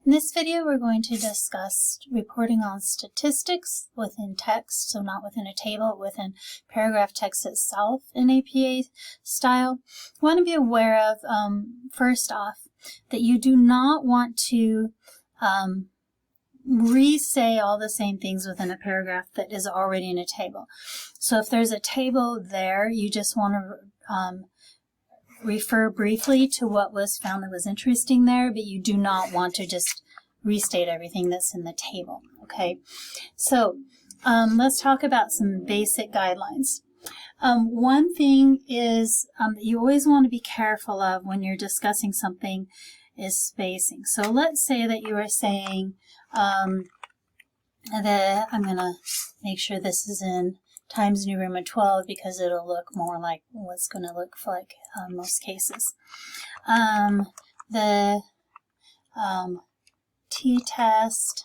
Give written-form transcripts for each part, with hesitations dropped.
In this video, we're going to discuss reporting on statistics within text, so not within a table, within paragraph text itself in APA style. You want to be aware of, first off, that you do not want to re-say all the same things within a paragraph that is already in a table. So if there's a table there, you just want to refer briefly to what was found that was interesting there, but you do not want to just restate everything that's in the table, okay? So let's talk about some basic guidelines. One thing is that you always want to be careful of when you're discussing something is spacing. So let's say that you are saying that I'm going to make sure this is in Times New Roman 12 because it'll look more like what's going to look like in most cases. The t-test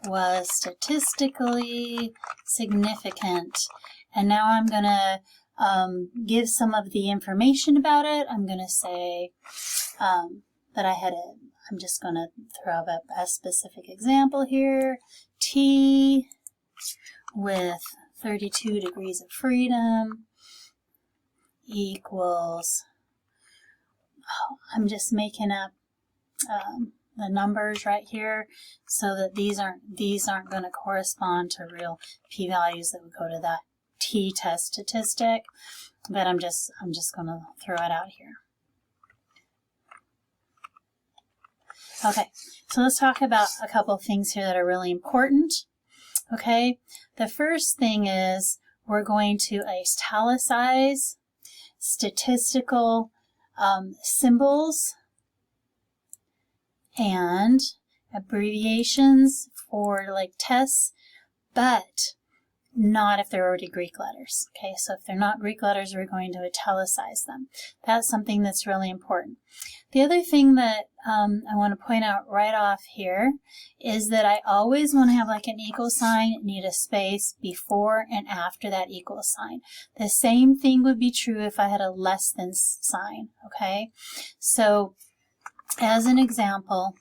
was statistically significant, and now I'm going to give some of the information about it. I'm going to say that I'm just going to throw up a specific example here. T with 32 degrees of freedom equals, I'm just making up the numbers right here so that these aren't going to correspond to real p-values that would go to that t-test statistic, but I'm just going to throw it out here. Okay, so let's talk about a couple of things here that are really important. Okay, the first thing is we're going to italicize statistical symbols and abbreviations for like tests, but not if they're already Greek letters. Okay, so if they're not Greek letters, we're going to italicize them. That's something that's really important. The other thing that I want to point out right off here is that I always want to have like an equal sign, need a space before and after that equal sign. The same thing would be true if I had a less than sign, okay? So as an example,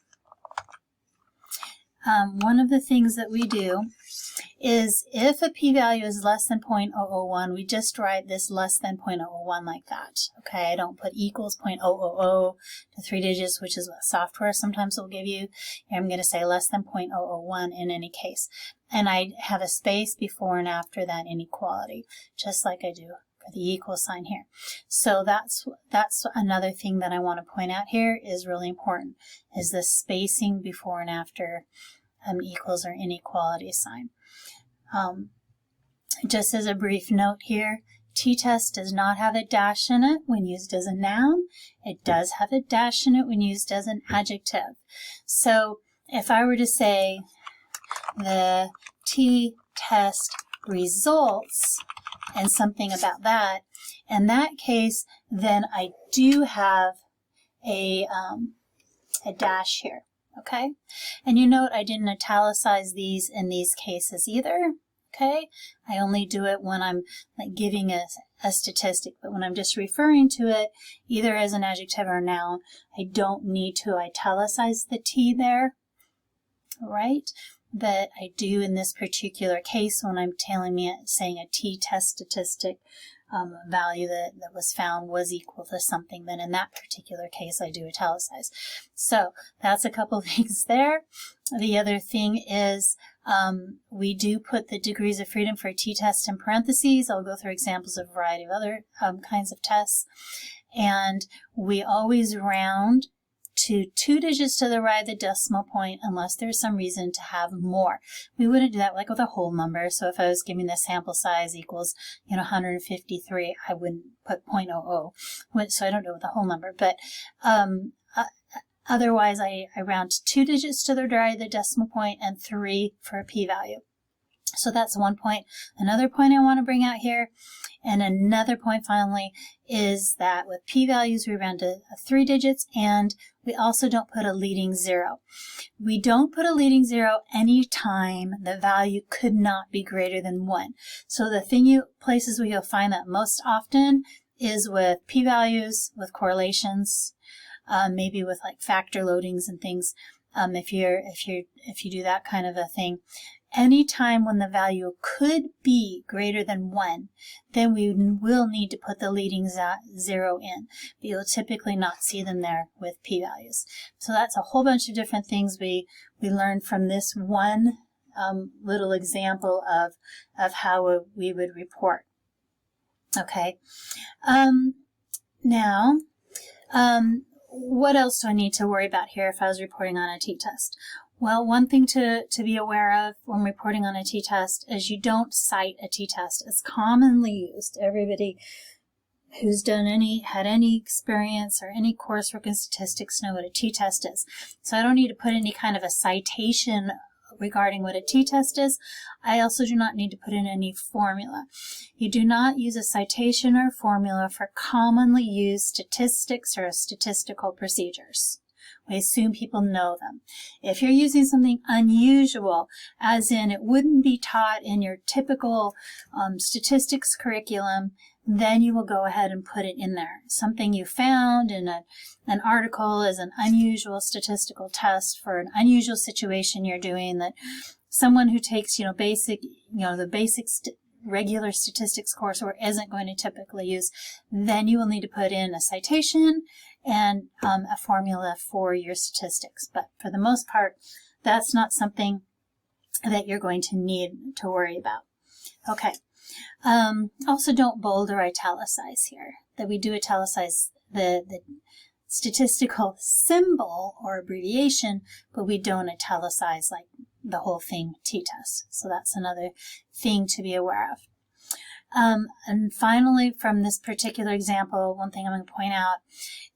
one of the things that we do is if a p-value is less than 0.001, we just write this less than 0.001 like that. Okay, I don't put equals 0.000 to 3 digits, which is what software sometimes will give you. I'm going to say less than 0.001 in any case. And I have a space before and after that inequality, just like I do for the equal sign here. So that's another thing that I want to point out here is really important, is the spacing before and after equals or inequality sign. Just as a brief note here, t-test does not have a dash in it when used as a noun. It does have a dash in it when used as an adjective. So if I were to say the t-test results and something about that, in that case, then I do have a dash here. Okay, and you note I didn't italicize these in these cases either. Okay, I only do it when I'm like giving a statistic, but when I'm just referring to it either as an adjective or a noun, I don't need to italicize the T there, right? But I do in this particular case when I'm saying a t-test statistic value that was found was equal to something, then in that particular case I do italicize. So that's a couple of things there. The other thing is we do put the degrees of freedom for a t-test in parentheses. I'll go through examples of a variety of other kinds of tests. And we always round to 2 digits to the right of the decimal point unless there's some reason to have more. We wouldn't do that like with a whole number. So if I was giving the sample size equals 153, I wouldn't put 0.00. So I don't do it with a whole number. But otherwise, I round to 2 digits to the right of the decimal point and 3 for a p-value. So that's one point. Another point I want to bring out here, and another point finally, is that with p-values we round to 3 digits, and we also don't put a leading zero. We don't put a leading zero anytime the value could not be greater than 1. So the places where you'll find that most often is with p-values, with correlations, maybe with like factor loadings and things. if you do that kind of a thing. Anytime when the value could be greater than 1, then we will need to put the leading 0 in, but you'll typically not see them there with p-values. So that's a whole bunch of different things we learned from this one little example of how we would report. Okay. Now, what else do I need to worry about here if I was reporting on a t-test? Well, one thing to be aware of when reporting on a t-test is you don't cite a t-test. It's commonly used. Everybody who's had any experience or any coursework in statistics know what a t-test is. So I don't need to put any kind of a citation regarding what a t-test is. I also do not need to put in any formula. You do not use a citation or formula for commonly used statistics or statistical procedures. We assume people know them. If you're using something unusual, as in it wouldn't be taught in your typical statistics curriculum, then you will go ahead and put it in there. Something you found in an article is an unusual statistical test for an unusual situation you're doing that someone who takes, the basic regular statistics course or isn't going to typically use, then you will need to put in a citation and a formula for your statistics. But for the most part, that's not something that you're going to need to worry about. Okay. Also, don't bold or italicize here. That we do italicize the statistical symbol or abbreviation, but we don't italicize like the whole thing t-test. So that's another thing to be aware of. And finally, from this particular example, one thing I'm going to point out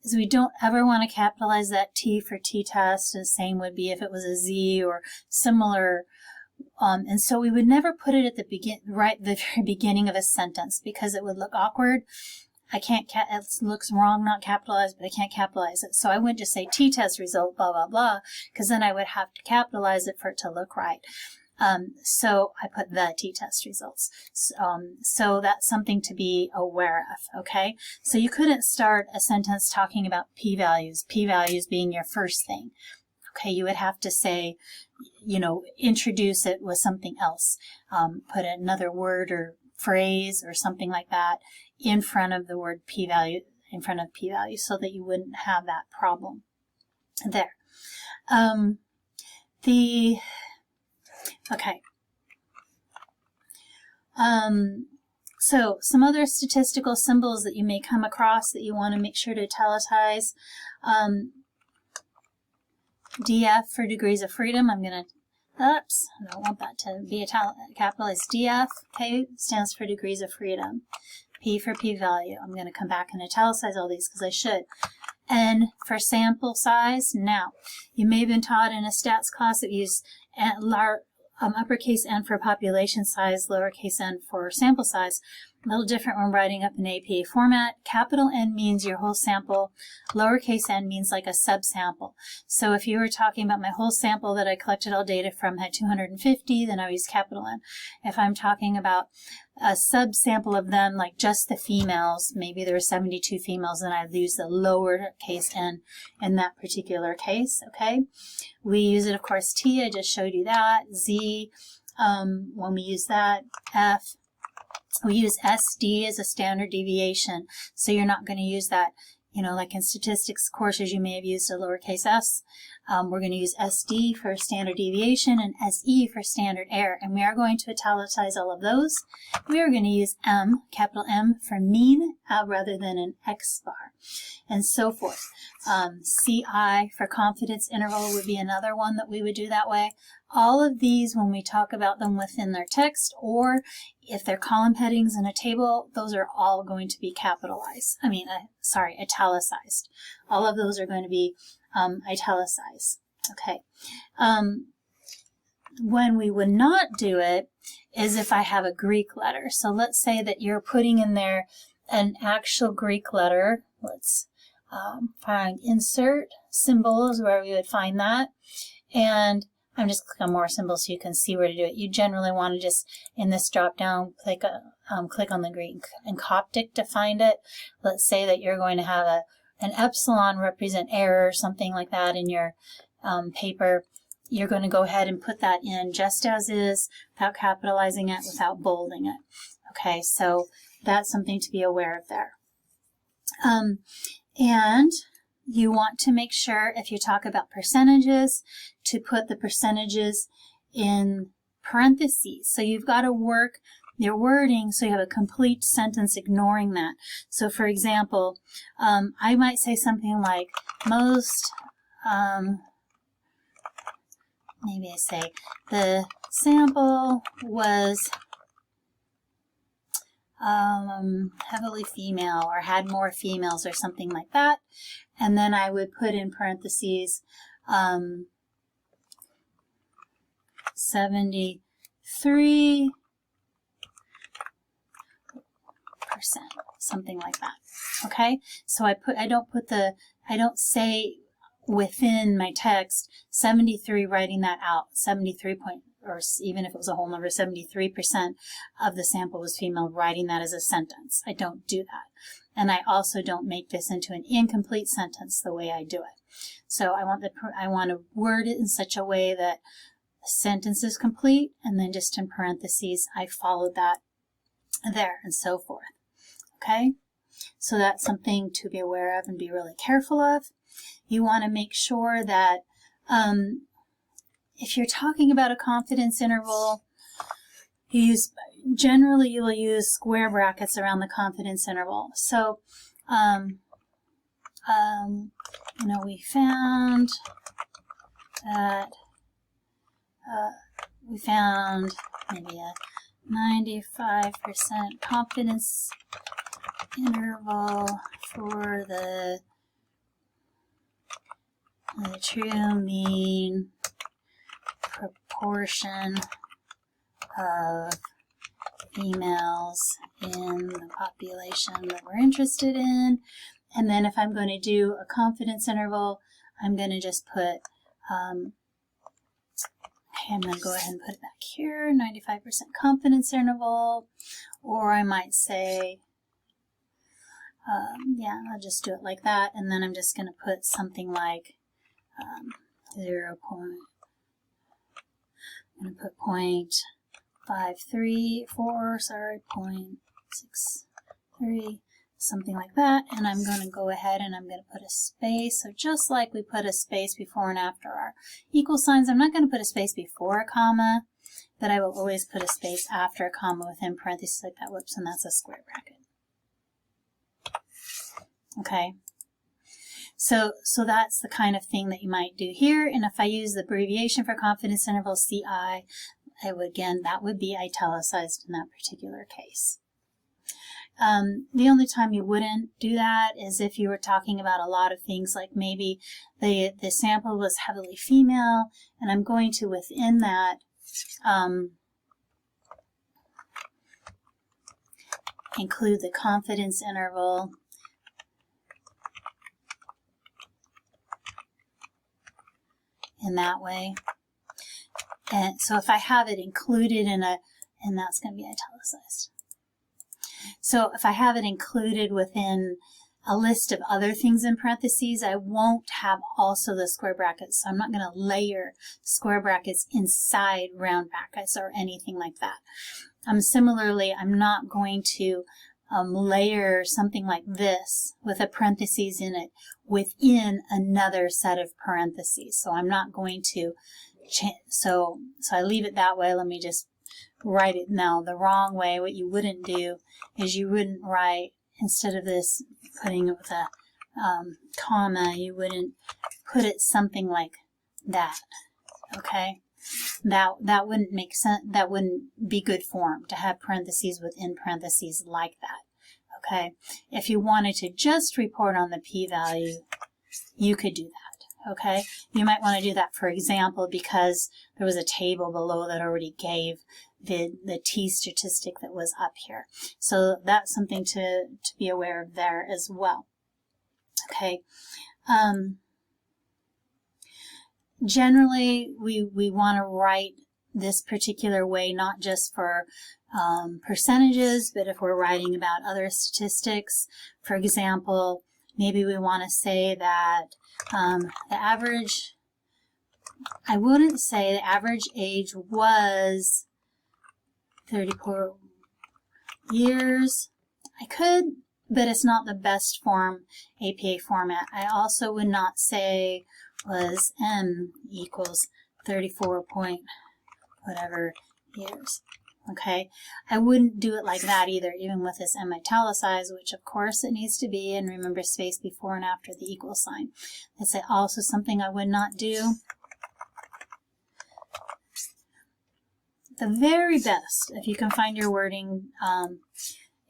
is we don't ever want to capitalize that T for t-test. The same would be if it was a Z or similar. And so we would never put it at the very beginning of a sentence because it would look awkward. It looks wrong, not capitalized, but I can't capitalize it. So I wouldn't just say t-test result, blah, blah, blah, because then I would have to capitalize it for it to look right. So I put the t-test results. So that's something to be aware of, okay? So you couldn't start a sentence talking about p-values being your first thing. Okay, you would have to say, introduce it with something else. Put another word or phrase or something like that in front of the word p-value, so that you wouldn't have that problem there. Okay. So some other statistical symbols that you may come across that you want to make sure to italicize. DF for degrees of freedom. I don't want that to be capitalized. DF, okay, stands for degrees of freedom. P for p-value. I'm going to come back and italicize all these because I should. N for sample size. Now, you may have been taught in a stats class that you use uppercase N for population size, lowercase n for sample size. A little different when writing up in APA format. Capital N means your whole sample. Lowercase n means like a subsample. So if you were talking about my whole sample that I collected all data from had 250, then I would use capital N. If I'm talking about a subsample of them, like just the females, maybe there were 72 females, then I'd use the lowercase n in that particular case, okay? We use it, of course, T, I just showed you that. Z, when we use that. F, we use SD as a standard deviation, so you're not going to use that, like in statistics courses, you may have used a lowercase s. We're going to use SD for standard deviation and SE for standard error, and we are going to italicize all of those. We are going to use M, capital M, for mean rather than an X bar, and so forth. CI for confidence interval would be another one that we would do that way. All of these, when we talk about them within their text, or if they're column headings in a table, those are all going to be capitalized. Italicized. All of those are going to be italicized. Okay. When we would not do it is if I have a Greek letter. So let's say that you're putting in there an actual Greek letter. Let's find insert symbols where we would find that. And I'm just clicking on more symbols so you can see where to do it. You generally want to just, in this drop down, click on the Greek and Coptic to find it. Let's say that you're going to have an epsilon represent error or something like that in your paper, you're going to go ahead and put that in just as is, without capitalizing it, without bolding it. Okay, so that's something to be aware of there. And you want to make sure, if you talk about percentages, to put the percentages in parentheses. So you've got to work your wording so you have a complete sentence ignoring that. So for example, I might say something like most, maybe I say the sample was heavily female, or had more females, or something like that. And then I would put in parentheses 73%, something like that. Okay, so I don't say within my text 73, writing that out, 73 point, or even if it was a whole number, 73% of the sample was female, writing that as a sentence. I don't do that. And I also don't make this into an incomplete sentence the way I do it. So I want to word it in such a way that the sentence is complete, and then just in parentheses I followed that there, and so forth. Okay, so that's something to be aware of and be really careful of. You want to make sure that if you're talking about a confidence interval, generally you will use square brackets around the confidence interval. So, we found that we found maybe a 95% confidence interval for the true mean proportion of females in the population that we're interested in. And then if I'm going to do a confidence interval, I'm going to just put, I'm going to go ahead and put it back here, 95% confidence interval, or I might say, I'll just do it like that, and then I'm just going to put something like 0.534, something like that, and I'm going to go ahead and I'm going to put a space. So just like we put a space before and after our equal signs, I'm not going to put a space before a comma, but I will always put a space after a comma within parentheses like that. Whoops, and that's a square bracket. Okay, so that's the kind of thing that you might do here. And if I use the abbreviation for confidence interval, CI, that would be italicized in that particular case. The only time you wouldn't do that is if you were talking about a lot of things, like maybe the sample was heavily female, and I'm going to, within that, include the confidence interval in that way. And so if I have it included and that's going to be italicized. So if I have it included within a list of other things in parentheses, I won't have also the square brackets. So I'm not going to layer square brackets inside round brackets or anything like that. Similarly, I'm not going to layer something like this with a parentheses in it within another set of parentheses. So I'm not going to so I leave it that way. Let me just write it now the wrong way. What you wouldn't do is you wouldn't write, instead of this putting it with a comma, you wouldn't put it something like that. Okay, that wouldn't make sense. That wouldn't be good form to have parentheses within parentheses like that. Okay, if you wanted to just report on the p-value, you could do that. Okay, you might want to do that, for example, because there was a table below that already gave the t statistic that was up here. So that's something to be aware of there as well. Okay. Generally, we want to write this particular way, not just for percentages, but if we're writing about other statistics. For example, maybe we want to say that the average I wouldn't say the average age was 34 years. I could, but it's not the best form, APA format. I also would not say was M equals 34 point whatever years. Okay, I wouldn't do it like that either, even with this M italicized, which of course it needs to be, and remember space before and after the equal sign. That's also something I would not do. The very best, if you can find your wording,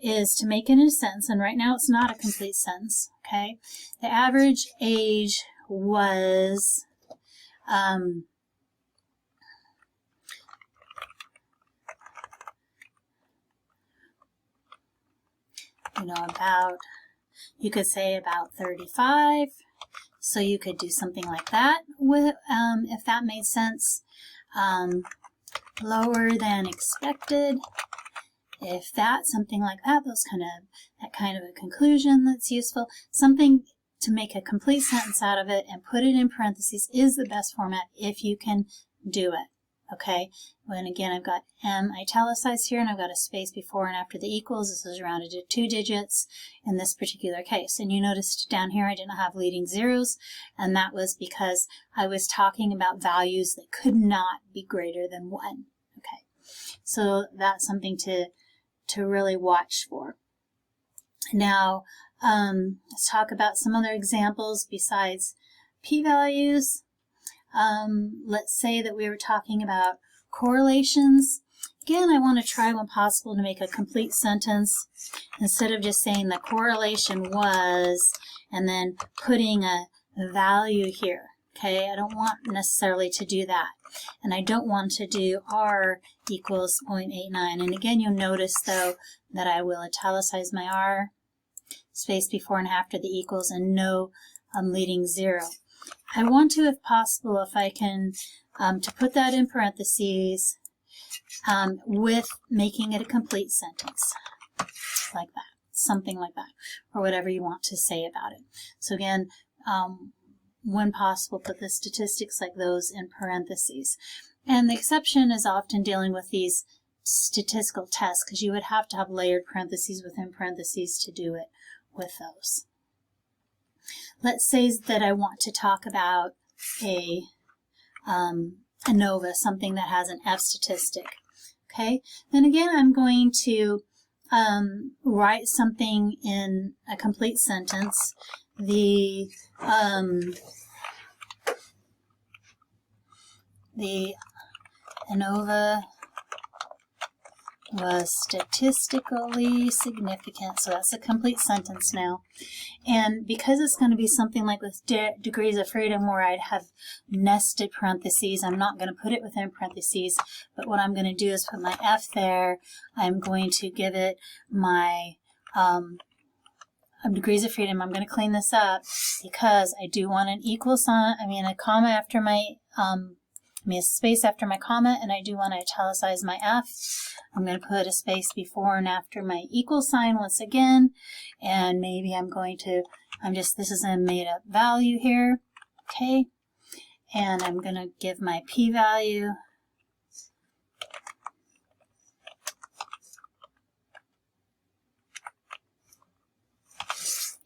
is to make it in a sentence, and right now it's not a complete sentence, okay? The average age was, you could say about 35, so you could do something like that with, if that made sense. Lower than expected, if that's something like that, that kind of a conclusion that's useful. Something to make a complete sentence out of it and put it in parentheses is the best format if you can do it. Okay, when again I've got M italicized here and I've got a space before and after the equals. This is rounded to 2 digits in this particular case. And you noticed down here I didn't have leading zeros, and that was because I was talking about values that could not be greater than 1. Okay, so that's something to really watch for. Now let's talk about some other examples besides p-values. Let's say that we were talking about correlations. Again, I want to try when possible to make a complete sentence instead of just saying the correlation was and then putting a value here. Okay, I don't want necessarily to do that. And I don't want to do R equals 0.89. And again, you'll notice though that I will italicize my R, space before and after the equals, and no leading zero. I want to, if possible, if I can, to put that in parentheses with making it a complete sentence, like that, something like that, or whatever you want to say about it. So again, when possible, put the statistics like those in parentheses. And the exception is often dealing with these statistical tests, because you would have to have layered parentheses within parentheses to do it with those. Let's say that I want to talk about a ANOVA, something that has an F statistic. Okay, then again I'm going to write something in a complete sentence. The ANOVA was statistically significant. So that's a complete sentence now. And because it's going to be something like with degrees of freedom where I'd have nested parentheses, I'm not going to put it within parentheses, but what I'm going to do is put my F there. I'm going to give it my degrees of freedom. I'm going to clean this up because I do want an equal sign, a comma after my, a space after my comma, and I do want to italicize my F. I'm going to put a space before and after my equal sign once again, and maybe this is a made up value here, okay, and I'm going to give my p-value.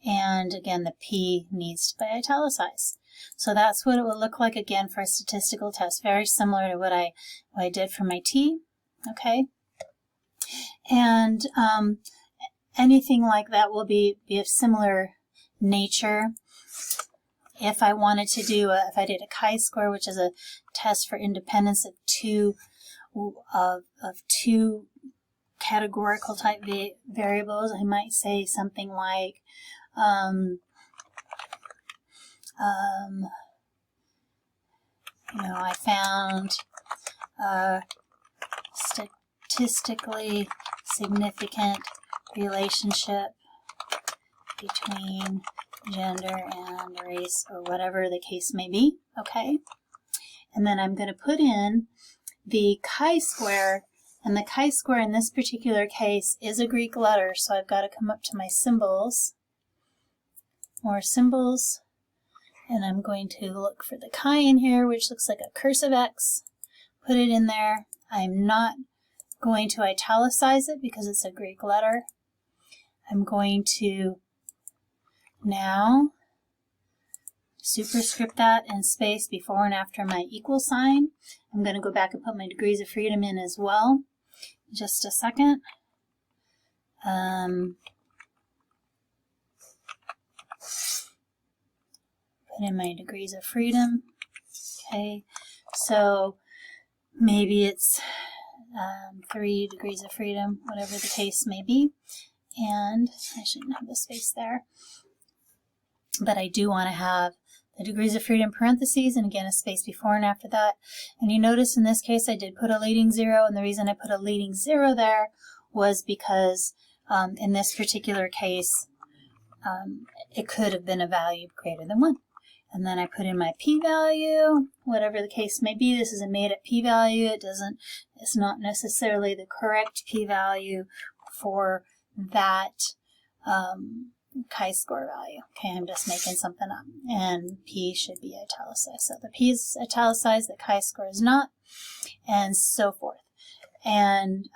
And again, the P needs to be italicized. So that's what it will look like again for a statistical test, very similar to what I did for my T, okay? And anything like that will be of similar nature. If I wanted to do, if I did a chi-square, which is a test for independence of two categorical type variables, I might say something like, I found a statistically significant relationship between gender and race, or whatever the case may be, okay? And then I'm going to put in the chi-square, and the chi-square in this particular case is a Greek letter, so I've got to come up to my symbols, more symbols, And I'm going to look for the chi in here, which looks like a cursive X, put it in there. I'm not going to italicize it because it's a Greek letter. I'm going to now superscript that and space before and after my equal sign. I'm going to go back and put my degrees of freedom in as well. Just a second. Put in my degrees of freedom. Okay, so maybe it's 3 degrees of freedom, whatever the case may be. And I shouldn't have the space there. But I do want to have the degrees of freedom parentheses, and again a space before and after that. And you notice in this case I did put a leading 0, and the reason I put a leading 0 there was because in this particular case it could have been a value greater than 1. And then I put in my p-value, whatever the case may be. This is a made-up p-value. It's not necessarily the correct p-value for that chi-score value. Okay, I'm just making something up. And p should be italicized. So the p is italicized, the chi-score is not, and so forth. And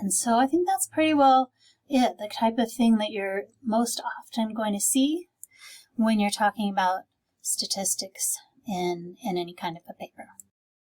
so I think that's pretty well it, the type of thing that you're most often going to see when you're talking about statistics in any kind of a paper.